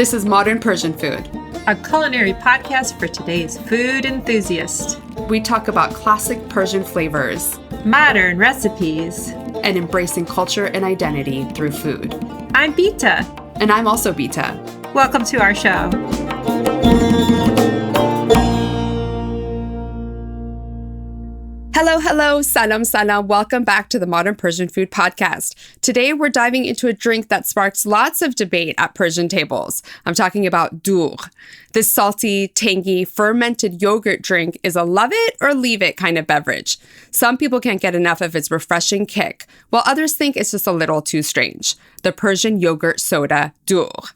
This is Modern Persian Food, a culinary podcast for today's food enthusiast. We talk about classic Persian flavors, modern recipes, and embracing culture and identity through food. I'm Bita. And I'm also Bita. Welcome to our show. Hello, salam, salam. Welcome back to the Modern Persian Food Podcast. Today, we're diving into a drink that sparks lots of debate at Persian tables. I'm talking about Doogh. This salty, tangy, fermented yogurt drink is a love it or leave it kind of beverage. Some people can't get enough of its refreshing kick, while others think it's just a little too strange. The Persian yogurt soda, Doogh.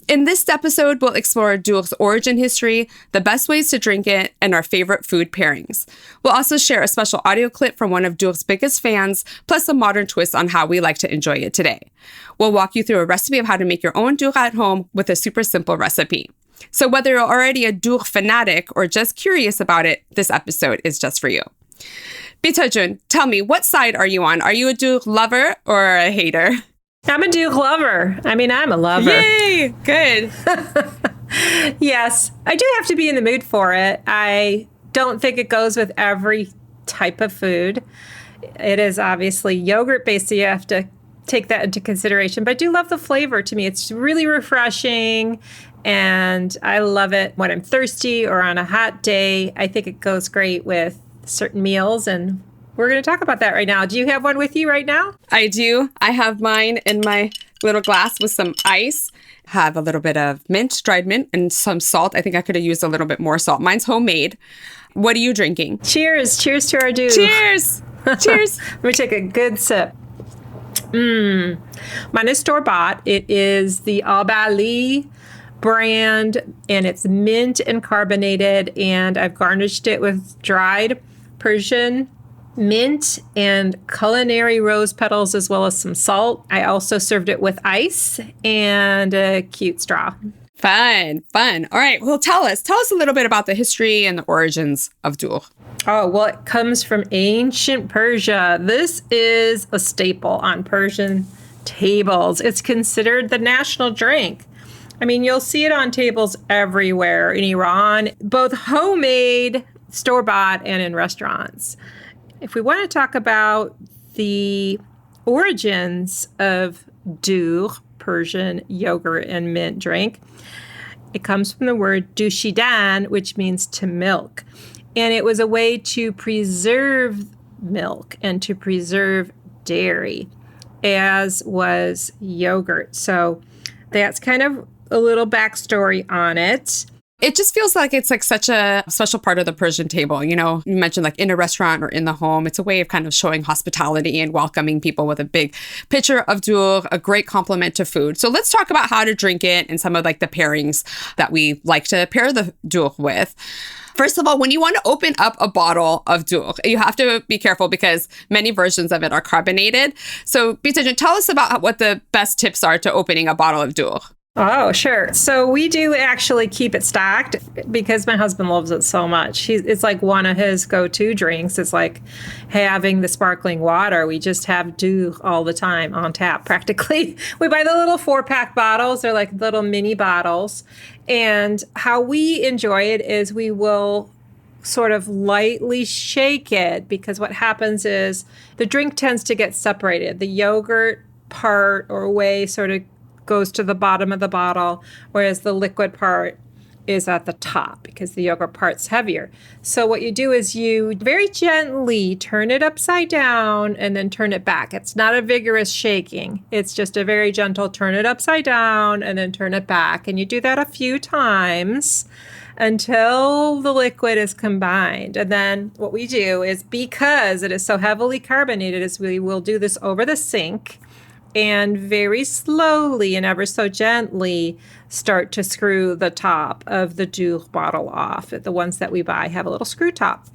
In this episode, we'll explore Dough's origin history, the best ways to drink it, and our favorite food pairings. We'll also share a special audio clip from one of Dough's biggest fans, plus a modern twist on how we like to enjoy it today. We'll walk you through a recipe of how to make your own Dough at home with a super simple recipe. So whether you're already a Dough fanatic or just curious about it, this episode is just for you. Bitajun, tell me, what side are you on? Are you a Dough lover or a hater? I'm a Dough lover. I'm a lover. Yay! Good. Yes, I do have to be in the mood for it. I don't think it goes with every type of food. It is obviously yogurt-based, so you have to take that into consideration. But I do love the flavor. To me, it's really refreshing, and I love it when I'm thirsty or on a hot day. I think it goes great with certain meals, and we're going to talk about that right now. Do you have one with you right now? I do. I have mine in my little glass with some ice. Have a little bit of mint, dried mint, and some salt. I think I could have used a little bit more salt. Mine's homemade. What are you drinking? Cheers. Cheers to our Dough. Cheers. Cheers. Let me take a good sip. Mine is store-bought. It is the Al-Bali brand, and it's mint and carbonated, and I've garnished it with dried Persian mint and culinary rose petals, as well as some salt. I also served it with ice and a cute straw. Fun. All right. Well, tell us a little bit about the history and the origins of Dough. Oh, well, it comes from ancient Persia. This is a staple on Persian tables. It's considered the national drink. You'll see it on tables everywhere in Iran, both homemade, store-bought, and in restaurants. If we want to talk about the origins of Dough, Persian yogurt and mint drink, it comes from the word dushidan, which means to milk. And it was a way to preserve milk and to preserve dairy, as was yogurt. So that's kind of a little backstory on it. It just feels like it's like such a special part of the Persian table. You know, you mentioned like in a restaurant or in the home. It's a way of kind of showing hospitality and welcoming people with a big pitcher of Dough, a great complement to food. So let's talk about how to drink it and some of like the pairings that we like to pair the Dough with. First of all, when you want to open up a bottle of Dough, you have to be careful because many versions of it are carbonated. So Bita, tell us about what the best tips are to opening a bottle of Dough. Oh, sure. So we do actually keep it stocked because my husband loves it so much. It's like one of his go-to drinks. It's like having the sparkling water. We just have Dough all the time on tap, practically. We buy the little 4-pack bottles. They're like little mini bottles. And how we enjoy it is we will sort of lightly shake it, because what happens is the drink tends to get separated. The yogurt part or whey sort of goes to the bottom of the bottle, whereas the liquid part is at the top because the yogurt part's heavier. So what you do is you very gently turn it upside down and then turn it back. It's not a vigorous shaking. It's just a very gentle turn it upside down and then turn it back. And you do that a few times until the liquid is combined. And then what we do is, because it is so heavily carbonated, is we will do this over the sink and very slowly and ever so gently start to screw the top of the Dough bottle off. The ones that we buy have a little screw top.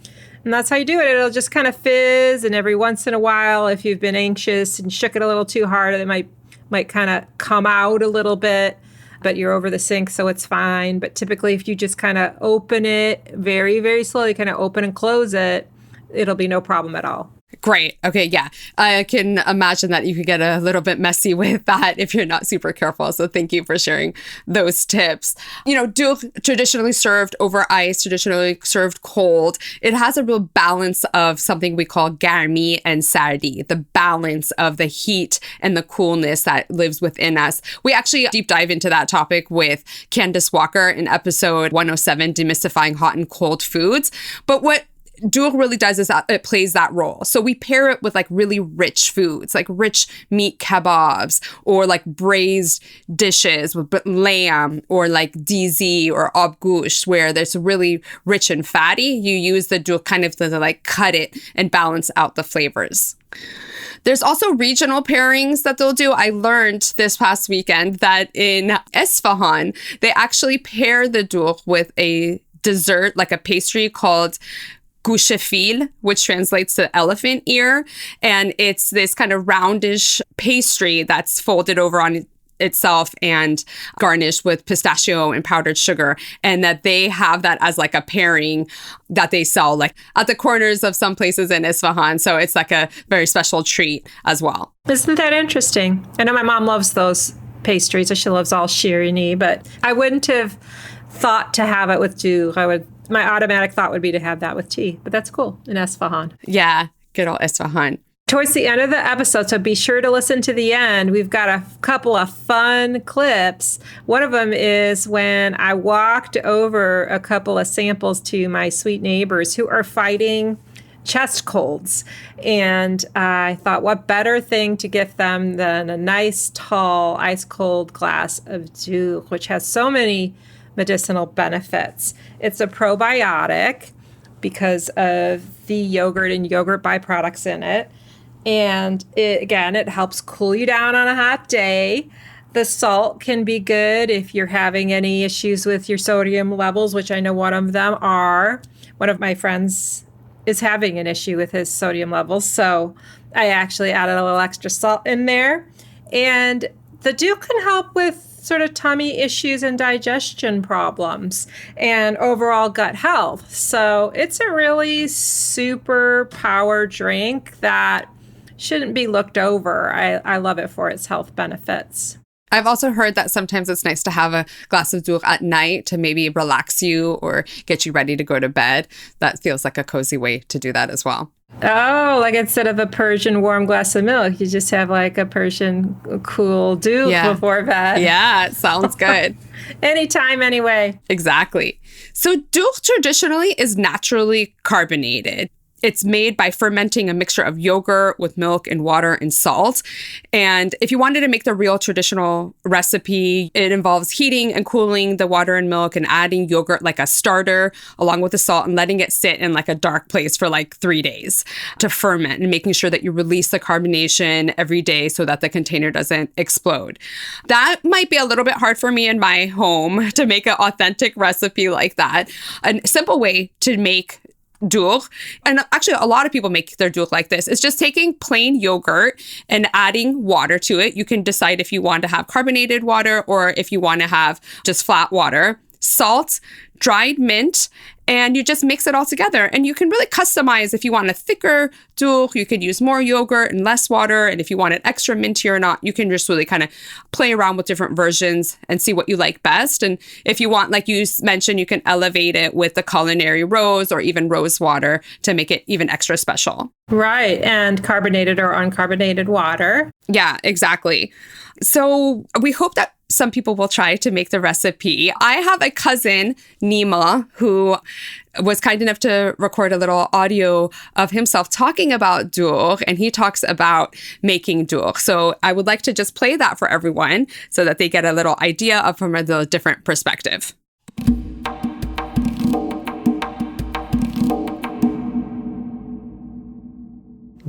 And that's how you do it. It'll just kind of fizz, and every once in a while, if you've been anxious and shook it a little too hard, it might kind of come out a little bit, but you're over the sink, so it's fine. But typically, if you just kind of open it very, very slowly, kind of open and close it, it'll be no problem at all. Great. Okay. Yeah. I can imagine that you could get a little bit messy with that if you're not super careful. So thank you for sharing those tips. Doogh, traditionally served over ice, traditionally served cold. It has a real balance of something we call garmi and sardi, the balance of the heat and the coolness that lives within us. We actually deep dive into that topic with Candace Walker in episode 107, Demystifying Hot and Cold Foods. But what Doogh really does is that it plays that role. So we pair it with like really rich foods, like rich meat kebabs or like braised dishes with lamb or like DZ or abgush, where there's really rich and fatty. You use the Doogh kind of to like cut it and balance out the flavors. There's also regional pairings that they'll do. I learned this past weekend that in Isfahan, they actually pair the Doogh with a dessert, like a pastry called gushefil, which translates to elephant ear. And it's this kind of roundish pastry that's folded over on itself and garnished with pistachio and powdered sugar. And that they have that as like a pairing that they sell like at the corners of some places in Isfahan. So it's like a very special treat as well. Isn't that interesting? I know my mom loves those pastries. She loves all shirini, but I wouldn't have thought to have it with Doogh. My automatic thought would be to have that with tea, but that's cool in Isfahan. Yeah, good old Isfahan. Towards the end of the episode, so be sure to listen to the end. We've got a couple of fun clips. One of them is when I walked over a couple of samples to my sweet neighbors who are fighting chest colds. And I thought, what better thing to gift them than a nice, tall, ice cold glass of Doogh, which has so many medicinal benefits. It's a probiotic because of the yogurt and yogurt byproducts in it. And it helps cool you down on a hot day. The salt can be good if you're having any issues with your sodium levels, which I know one of them are. One of my friends is having an issue with his sodium levels. So I actually added a little extra salt in there. And the Doogh can help with sort of tummy issues and digestion problems and overall gut health. So it's a really super power drink that shouldn't be looked over. I love it for its health benefits. I've also heard that sometimes it's nice to have a glass of Doogh at night to maybe relax you or get you ready to go to bed. That feels like a cozy way to do that as well. Oh, like instead of a Persian warm glass of milk, you just have like a Persian cool Doogh before bed. Yeah, it sounds good. Anytime, anyway. Exactly. So Doogh traditionally is naturally carbonated. It's made by fermenting a mixture of yogurt with milk and water and salt. And if you wanted to make the real traditional recipe, it involves heating and cooling the water and milk and adding yogurt like a starter along with the salt and letting it sit in like a dark place for like 3 days to ferment and making sure that you release the carbonation every day so that the container doesn't explode. That might be a little bit hard for me in my home to make an authentic recipe like that. A simple way to make Doogh, and actually a lot of people make their Doogh like this, is just taking plain yogurt and adding water to it. You can decide if you want to have carbonated water or if you want to have just flat water, salt, dried mint, and you just mix it all together. And you can really customize if you want a thicker Doogh, you could use more yogurt and less water. And if you want it extra minty or not, you can just really kind of play around with different versions and see what you like best. And if you want, like you mentioned, you can elevate it with the culinary rose or even rose water to make it even extra special. Right. And carbonated or uncarbonate water. Yeah, exactly. So we hope that some people will try to make the recipe. I have a cousin, Nima, who was kind enough to record a little audio of himself talking about Doogh, and he talks about making Doogh. So I would like to just play that for everyone so that they get a little idea of from a different perspective.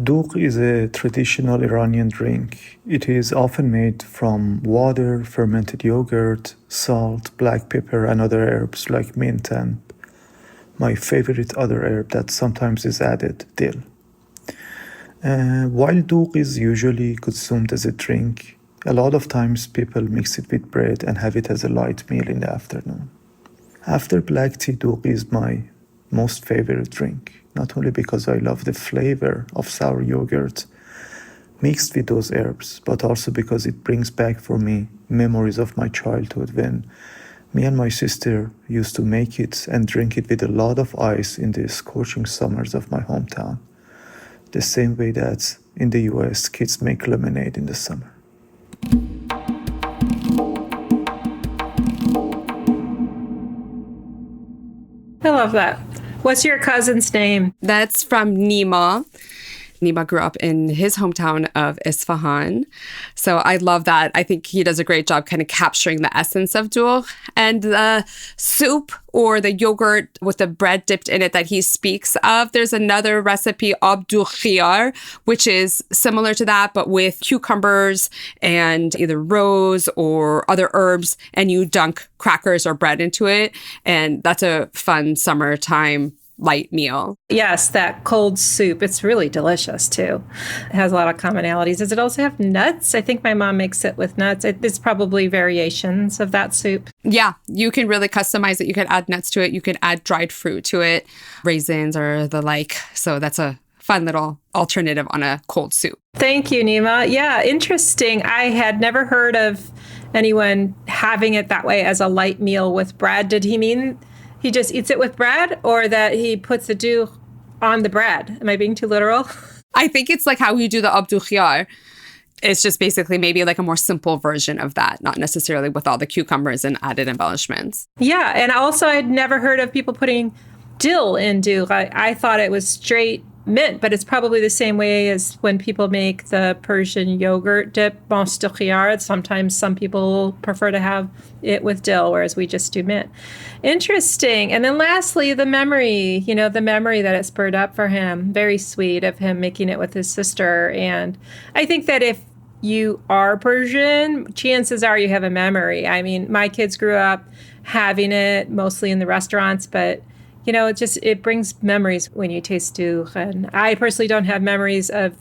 Doogh is a traditional Iranian drink. It is often made from water, fermented yogurt, salt, black pepper, and other herbs like mint and my favorite other herb that sometimes is added, dill. While Doogh is usually consumed as a drink, a lot of times people mix it with bread and have it as a light meal in the afternoon. After black tea, Doogh is my most favorite drink. not only because I love the flavor of sour yogurt mixed with those herbs, but also because it brings back for me memories of my childhood when me and my sister used to make it and drink it with a lot of ice in the scorching summers of my hometown. The same way that in the US kids make lemonade in the summer. I love that. What's your cousin's name? That's from Nima. Nima grew up in his hometown of Isfahan. So I love that. I think he does a great job kind of capturing the essence of Doogh. And the soup or the yogurt with the bread dipped in it that he speaks of, there's another recipe, Doogh khiyar, which is similar to that, but with cucumbers and either rose or other herbs, and you dunk crackers or bread into it. And that's a fun summertime light meal. Yes, that cold soup. It's really delicious too. It has a lot of commonalities. Does it also have nuts? I think my mom makes it with nuts. It's probably variations of that soup. Yeah, you can really customize it. You can add nuts to it. You can add dried fruit to it, raisins or the like. So that's a fun little alternative on a cold soup. Thank you, Nima. Yeah, interesting. I had never heard of anyone having it that way as a light meal with bread. Did he mean he just eats it with bread, or that he puts the dough on the bread? Am I being too literal? I think it's like how you do the Doogh khiyar. It's just basically maybe like a more simple version of that, not necessarily with all the cucumbers and added embellishments. Yeah, and also I'd never heard of people putting dill in dough. I thought it was straight mint, but it's probably the same way as when people make the Persian yogurt dip, mousse de khiyar. Sometimes some people prefer to have it with dill, whereas we just do mint. Interesting. And then lastly, the memory that it spurred up for him. Very sweet of him making it with his sister. And I think that if you are Persian, chances are you have a memory. I mean, my kids grew up having it mostly in the restaurants, but it brings memories when you taste doogh. And I personally don't have memories of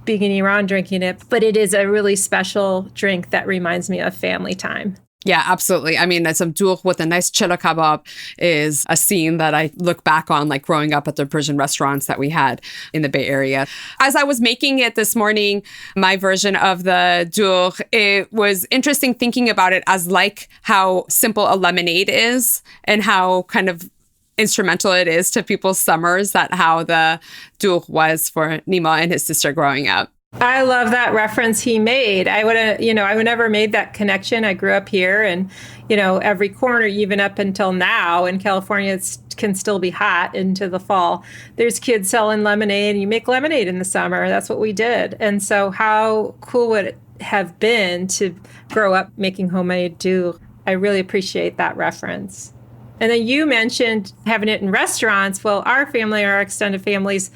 being in Iran drinking it, but it is a really special drink that reminds me of family time. Yeah, absolutely. I mean, some doogh with a nice chilla kebab is a scene that I look back on, like growing up at the Persian restaurants that we had in the Bay Area. As I was making it this morning, my version of the doogh, it was interesting thinking about it as like how simple a lemonade is and how kind of instrumental it is to people's summers, that how the doogh was for Nima and his sister growing up. I love that reference he made. I would never made that connection. I grew up here, and, every corner, even up until now in California, it can still be hot into the fall. There's kids selling lemonade, and you make lemonade in the summer. That's what we did. And so how cool would it have been to grow up making homemade doogh? I really appreciate that reference. And then you mentioned having it in restaurants. Well, our family, our extended families,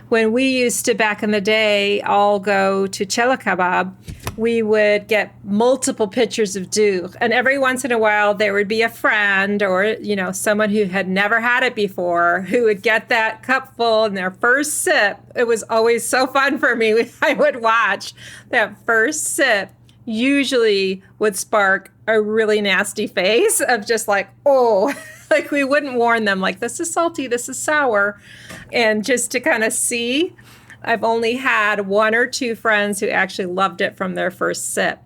when we used to, back in the day, all go to chela kebab, we would get multiple pitchers of doogh. And every once in a while, there would be a friend or, someone who had never had it before who would get that cup full and their first sip. It was always so fun for me. I would watch that first sip usually would spark a really nasty face of just like, oh, like we wouldn't warn them like, this is salty, this is sour. And just to kind of see, I've only had one or two friends who actually loved it from their first sip.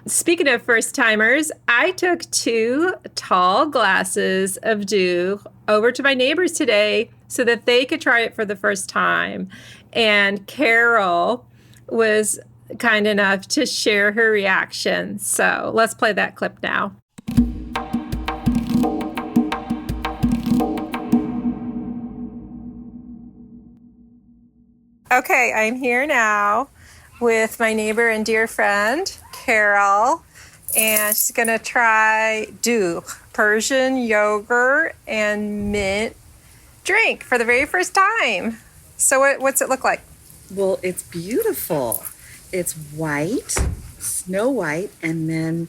Speaking of first timers, I took 2 tall glasses of doogh over to my neighbors today so that they could try it for the first time. And Carol was kind enough to share her reaction. So let's play that clip now. Okay, I'm here now with my neighbor and dear friend, Carol, and she's going to try Doogh, Persian yogurt and mint drink for the very first time. So what's it look like? Well, it's beautiful. It's white, snow white, and then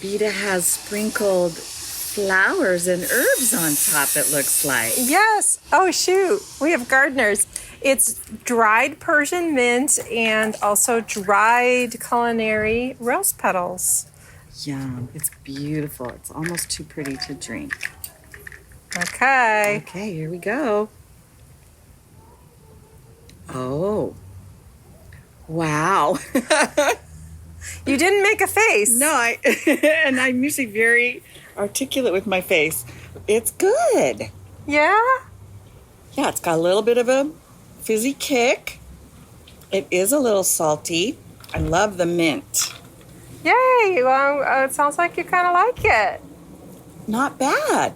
Beta has sprinkled flowers and herbs on top, it looks like. Yes. Oh, shoot. We have gardeners. It's dried Persian mint and also dried culinary rose petals. Yum. It's beautiful. It's almost too pretty to drink. Okay. Okay, here we go. Oh. Wow. You didn't make a face. No, and I'm usually very articulate with my face. It's good. Yeah? Yeah, it's got a little bit of a fizzy kick. It is a little salty. I love the mint. Yay. Well, it sounds like you kind of like it. Not bad.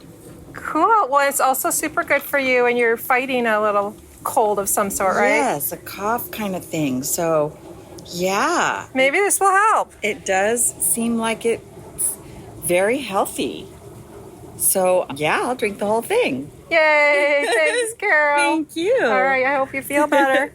Cool. Well, it's also super good for you, and you're fighting a little cold of some sort, right? Yes, a cough kind of thing. So, yeah. Maybe this will help. It does seem like it's very healthy. So, yeah, I'll drink the whole thing. Yay. Thanks, Carol. Thank you. All right. I hope you feel better.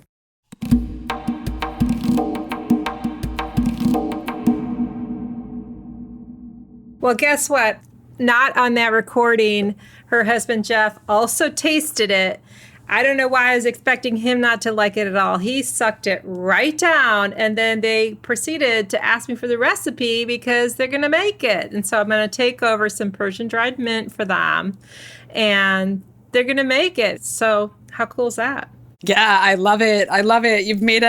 Well, guess what? Not on that recording. Her husband, Jeff, also tasted it. I don't know why I was expecting him not to like it at all. He sucked it right down, and then they proceeded to ask me for the recipe because they're going to make it. And so I'm going to take over some Persian dried mint for them, and they're going to make it. So how cool is that? Yeah, I love it. I love it. You've made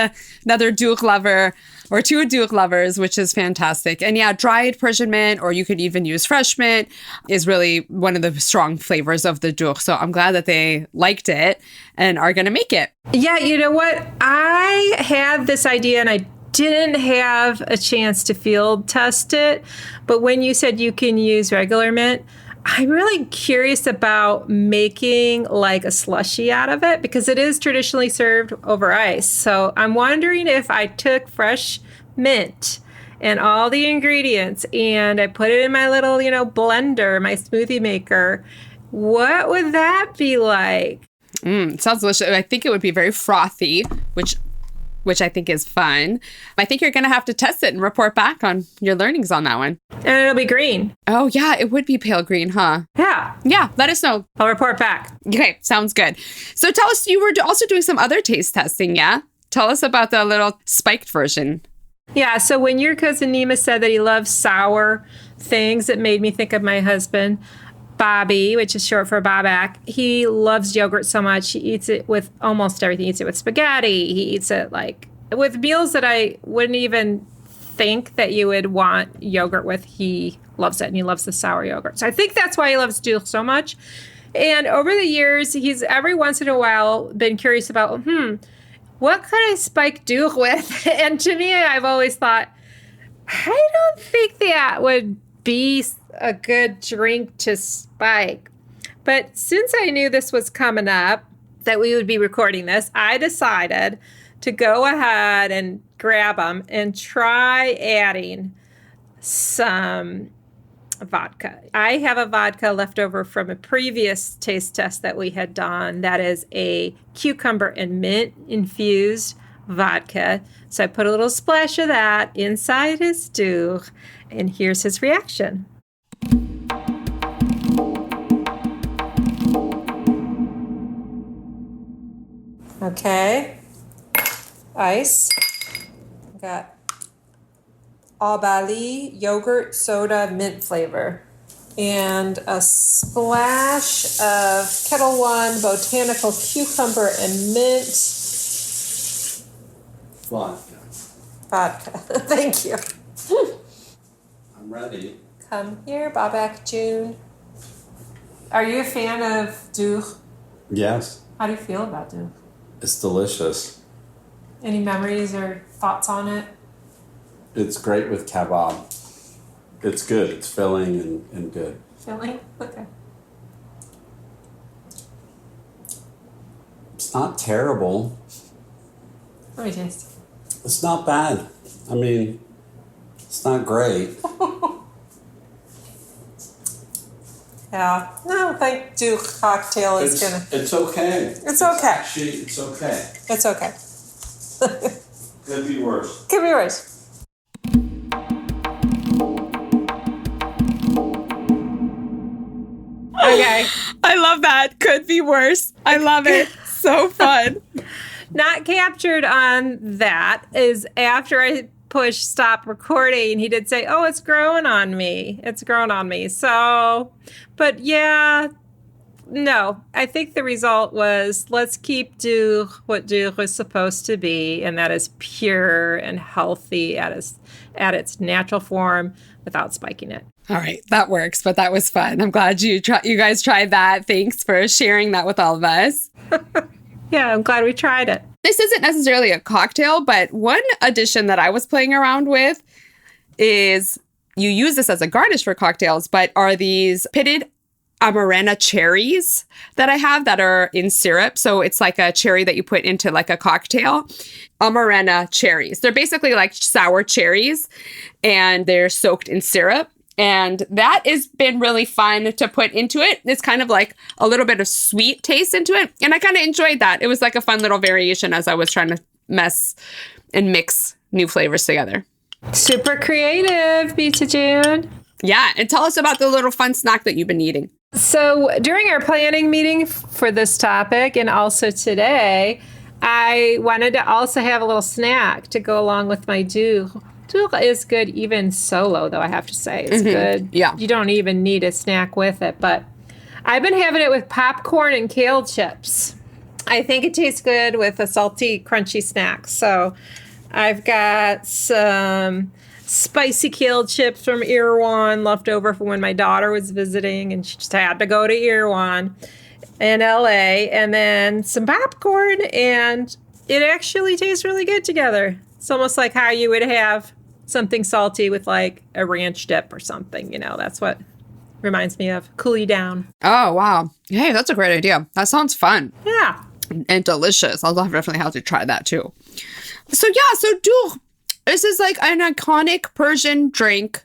another Doogh lover or two Doogh lovers, which is fantastic. And yeah, dried Persian mint, or you could even use fresh mint, is really one of the strong flavors of the Doogh. So I'm glad that they liked it and are going to make it. Yeah, you know what? I had this idea and I didn't have a chance to field test it. But when you said you can use regular mint, I'm really curious about making like a slushie out of it because it is traditionally served over ice. So I'm wondering if I took fresh mint and all the ingredients and I put it in my little, blender, my smoothie maker, what would that be like? It sounds delicious. I think it would be very frothy, which I think is fun. I think you're going to have to test it and report back on your learnings on that one. And it'll be green. Oh, yeah, it would be pale green, huh? Yeah. Yeah, let us know. I'll report back. Okay, sounds good. So tell us, you were also doing some other taste testing, yeah? Tell us about the little spiked version. Yeah, so when your cousin Nima said that he loves sour things, it made me think of my husband, Bobby, which is short for Bobak. He loves yogurt so much. He eats it with almost everything. He eats it with spaghetti. He eats it like with meals that I wouldn't even think that you would want yogurt with. He loves it, and he loves the sour yogurt. So I think that's why he loves Doogh so much. And over the years, he's every once in a while been curious about, what could I spike Doogh with? And to me, I've always thought, I don't think that would be a good drink to spike. But since I knew this was coming up, that we would be recording this, I decided to go ahead and grab them and try adding some vodka. I have a vodka left over from a previous taste test that we had done that is a cucumber and mint infused vodka. So I put a little splash of that inside his Doogh, and here's his reaction. Okay, ice. Got Albali yogurt soda mint flavor, and a splash of Kettle One botanical cucumber and mint vodka. Thank you. I'm ready. Come here, Bobak June. Are you a fan of Doogh? Yes, How do you feel about Doogh? it's delicious. Any memories or thoughts on it? It's great with kebab. It's good. It's filling and good. Feeling? Okay. It's not terrible. Let me taste. It's not bad. I mean, it's not great. Yeah. No, I think Doogh cocktail is gonna. It's okay. It's okay. Actually, it's okay. It's okay. Could be worse. Could be worse. Okay. I love that. Could be worse. I love it. So fun. Not captured on that is after I push stop recording, he did say, "Oh, it's growing on me. It's growing on me." So, but yeah, No, I think the result was let's keep Doogh what Doogh was supposed to be, and that is pure and healthy at its natural form without spiking it. All right, that works, but that was fun. I'm glad you guys tried that. Thanks for sharing that with all of us. Yeah, I'm glad we tried it. This isn't necessarily a cocktail, but one addition that I was playing around with is you use this as a garnish for cocktails, but are these pitted Amarena cherries that I have that are in syrup. So it's like a cherry that you put into like a cocktail. Amarena cherries. They're basically like sour cherries and they're soaked in syrup. And that has been really fun to put into it. It's kind of like a little bit of sweet taste into it. And I kind of enjoyed that. It was like a fun little variation as I was trying to mess and mix new flavors together. Super creative, Beta June. Yeah. And tell us about the little fun snack that you've been eating. So during our planning meeting for this topic and also today, I wanted to also have a little snack to go along with my Doogh. Doogh is good even solo, though, I have to say. It's good. Yeah. You don't even need a snack with it. But I've been having it with popcorn and kale chips. I think it tastes good with a salty, crunchy snack. So I've got some spicy kale chips from Erewhon left over from when my daughter was visiting, and she just had to go to Erewhon in LA, and then some popcorn, and it actually tastes really good together. It's almost like how you would have something salty with like a ranch dip or something, that's what reminds me of. Cool you down. Oh, wow. Hey, that's a great idea. That sounds fun. Yeah. And delicious. I'll definitely have to try that too. So Doogh. This is like an iconic Persian drink.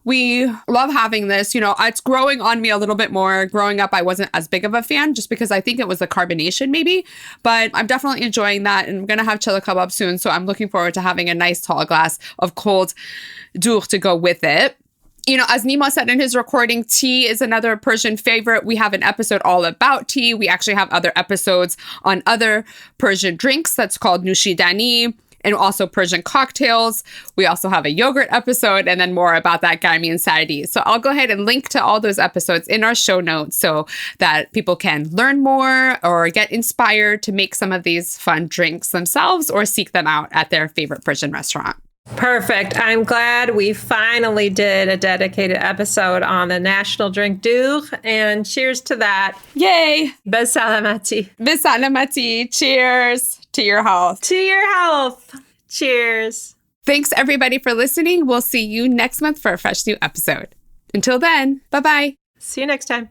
We love having this. It's growing on me a little bit more. Growing up, I wasn't as big of a fan just because I think it was the carbonation maybe. But I'm definitely enjoying that. And I'm going to have chili kebab soon. So I'm looking forward to having a nice tall glass of cold Doogh to go with it. As Nima said in his recording, tea is another Persian favorite. We have an episode all about tea. We actually have other episodes on other Persian drinks that's called nushidani. And also Persian cocktails. We also have a yogurt episode and then more about that Gaimi and Saadi. So I'll go ahead and link to all those episodes in our show notes so that people can learn more or get inspired to make some of these fun drinks themselves or seek them out at their favorite Persian restaurant. Perfect. I'm glad we finally did a dedicated episode on the national drink Doogh, and cheers to that. Yay! Bisalamati. Bisalamati. Cheers to your health. To your health. Cheers. Thanks everybody for listening. We'll see you next month for a fresh new episode. Until then, bye-bye. See you next time.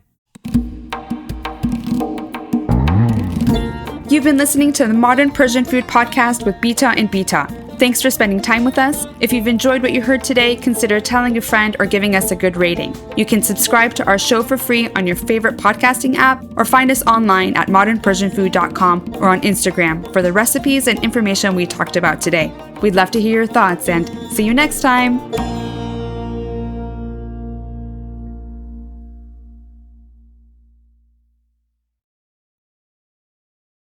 You've been listening to the Modern Persian Food Podcast with Bita and Bita. Thanks for spending time with us. If you've enjoyed what you heard today, consider telling a friend or giving us a good rating. You can subscribe to our show for free on your favorite podcasting app or find us online at modernpersianfood.com or on Instagram for the recipes and information we talked about today. We'd love to hear your thoughts and see you next time.